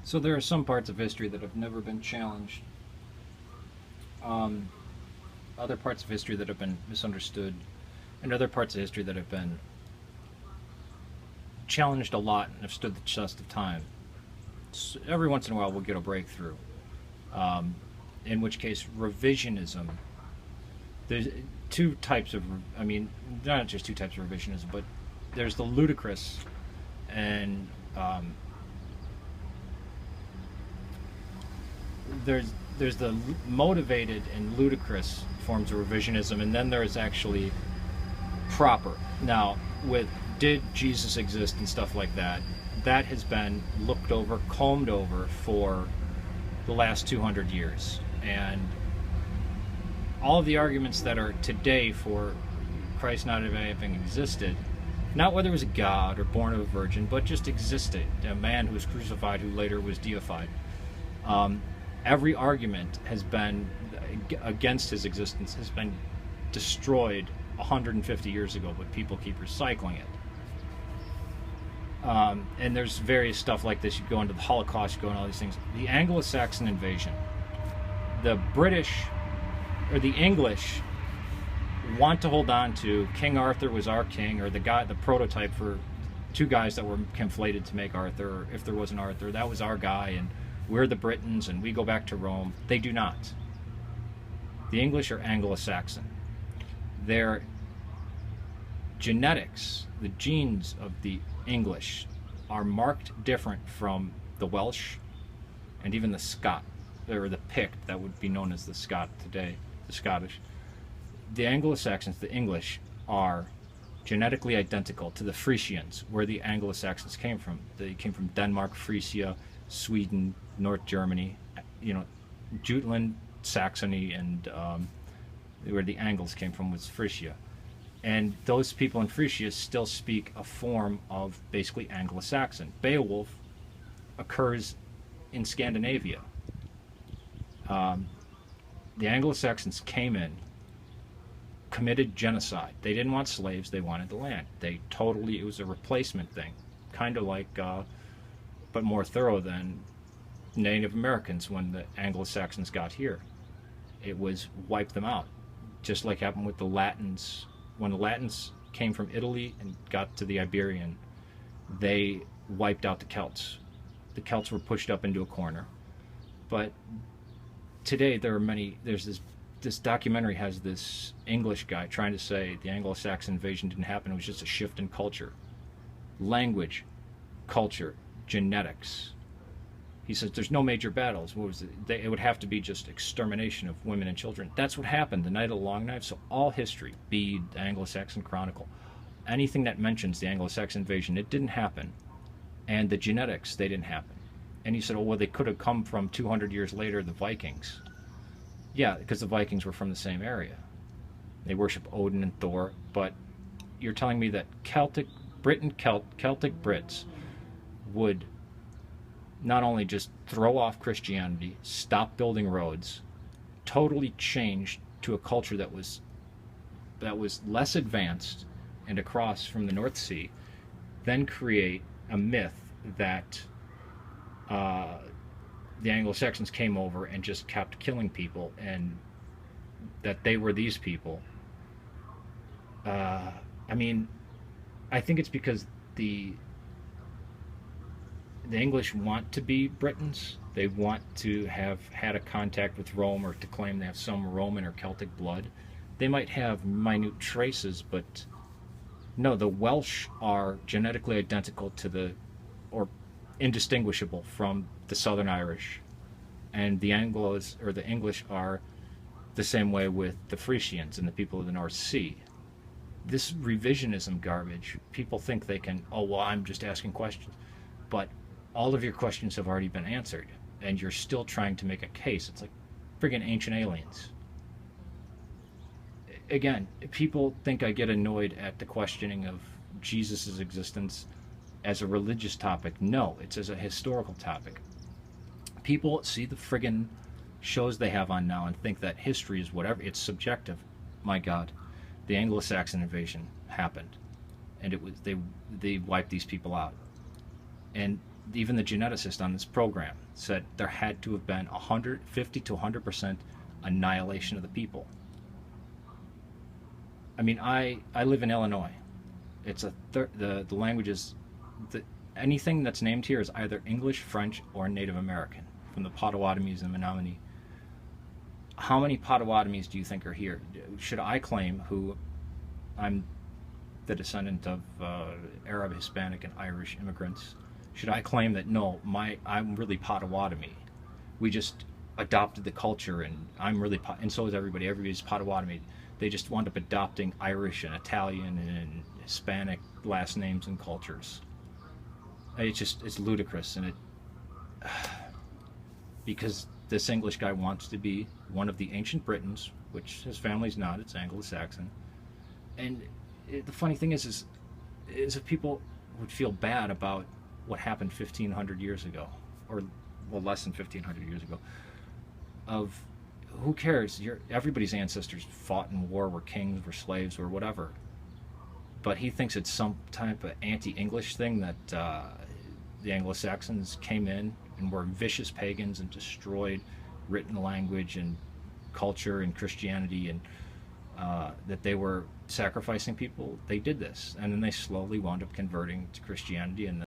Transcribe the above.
So there are some parts of history that have never been challenged. Um, Other parts of history that have been misunderstood, and other parts of history that have been challenged a lot and have stood the test of time. So every once in a while, we'll get a breakthrough. Um, in which case, revisionism. There's two types of. I mean, not just two types of revisionism, but there's the ludicrous and there's the motivated and ludicrous forms of revisionism, and then there's actually proper. Now, with did Jesus exist and stuff like that, that has been looked over, combed over for the last 200 years. And all of the arguments that are today for Christ not having existed, not whether he was a god or born of a virgin, but just existed, a man who was crucified who later was deified. Every argument has been against his existence has been destroyed 150 years ago, but people keep recycling it. And there's various stuff like this. You go into the Holocaust, you go into all these things. The Anglo-Saxon invasion, the British or the English want to hold on to King Arthur was our king, or the prototype for two guys that were conflated to make Arthur, or if there was an Arthur, that was our guy, and we're the Britons and we go back to Rome. They do not. The English are Anglo-Saxon. Their genetics, the genes of the English, are marked different from the Welsh and even the Scot, or the Pict, that would be known as the Scot today, the Scottish. The Anglo-Saxons, the English, are genetically identical to the Frisians, where the Anglo-Saxons came from. They came from Denmark, Frisia, Sweden, North Germany, Jutland, Saxony, and where the Angles came from was Frisia. And those people in Frisia still speak a form of basically Anglo-Saxon. Beowulf occurs in Scandinavia. The Anglo-Saxons came in, committed genocide. They didn't want slaves, they wanted the land. It was a replacement thing. Kind of like, but more thorough than Native Americans when the Anglo-Saxons got here. It was wipe them out. Just like happened with the Latins. When the Latins came from Italy and got to the Iberian, they wiped out the Celts. The Celts were pushed up into a corner. But today there's this documentary has this English guy trying to say the Anglo-Saxon invasion didn't happen, it was just a shift in culture. Language, culture, genetics. He says there's no major battles. What was it? It would have to be just extermination of women and children. That's what happened the night of the Long Knife. So all history, Bede, the Anglo-Saxon Chronicle, anything that mentions the Anglo-Saxon invasion, it didn't happen. And the genetics, they didn't happen. And he said, oh, well, they could have come from 200 years later, the Vikings. Yeah, because the Vikings were from the same area. They worship Odin and Thor. But you're telling me that Celtic Brits would not only just throw off Christianity, stop building roads, totally change to a culture that was less advanced and across from the North Sea, then create a myth that the Anglo-Saxons came over and just kept killing people and that they were these people. I mean, I think it's because the English want to be Britons. They want to have had a contact with Rome, or to claim they have some Roman or Celtic blood. They might have minute traces, but no, the Welsh are genetically identical to or indistinguishable from the Southern Irish. And the Anglos, or the English, are the same way with the Frisians and the people of the North Sea. This revisionism garbage, people think they can, oh, well, I'm just asking questions. But all of your questions have already been answered, and you're still trying to make a case. It's like friggin' ancient aliens. Again, people think I get annoyed at the questioning of Jesus' existence as a religious topic. No, it's as a historical topic. People see the friggin' shows they have on now and think that history is whatever. It's subjective. My God, the Anglo-Saxon invasion happened, and it was they wiped these people out. And even the geneticist on this program said there had to have been 150 to 100% annihilation of the people. I mean, I live in Illinois. It's the languages, anything that's named here is either English, French, or Native American, from the Potawatomis and Menominee. How many Potawatomis do you think are here? Should I claim, who I'm the descendant of Arab, Hispanic, and Irish immigrants, should I claim that no, I'm really Potawatomi? We just adopted the culture, and I'm really, and so is everybody. Everybody's Potawatomi. They just wound up adopting Irish and Italian and Hispanic last names and cultures. It's ludicrous, and because this English guy wants to be one of the ancient Britons, which his family's not. It's Anglo-Saxon, and the funny thing is if people would feel bad about what happened 1,500 years ago, or well, less than 1,500 years ago, of who cares? Everybody's ancestors fought in war, were kings, were slaves, or whatever. But he thinks it's some type of anti-English thing that the Anglo-Saxons came in and were vicious pagans and destroyed written language and culture and Christianity, and that they were sacrificing people. They did this, and then they slowly wound up converting to Christianity, and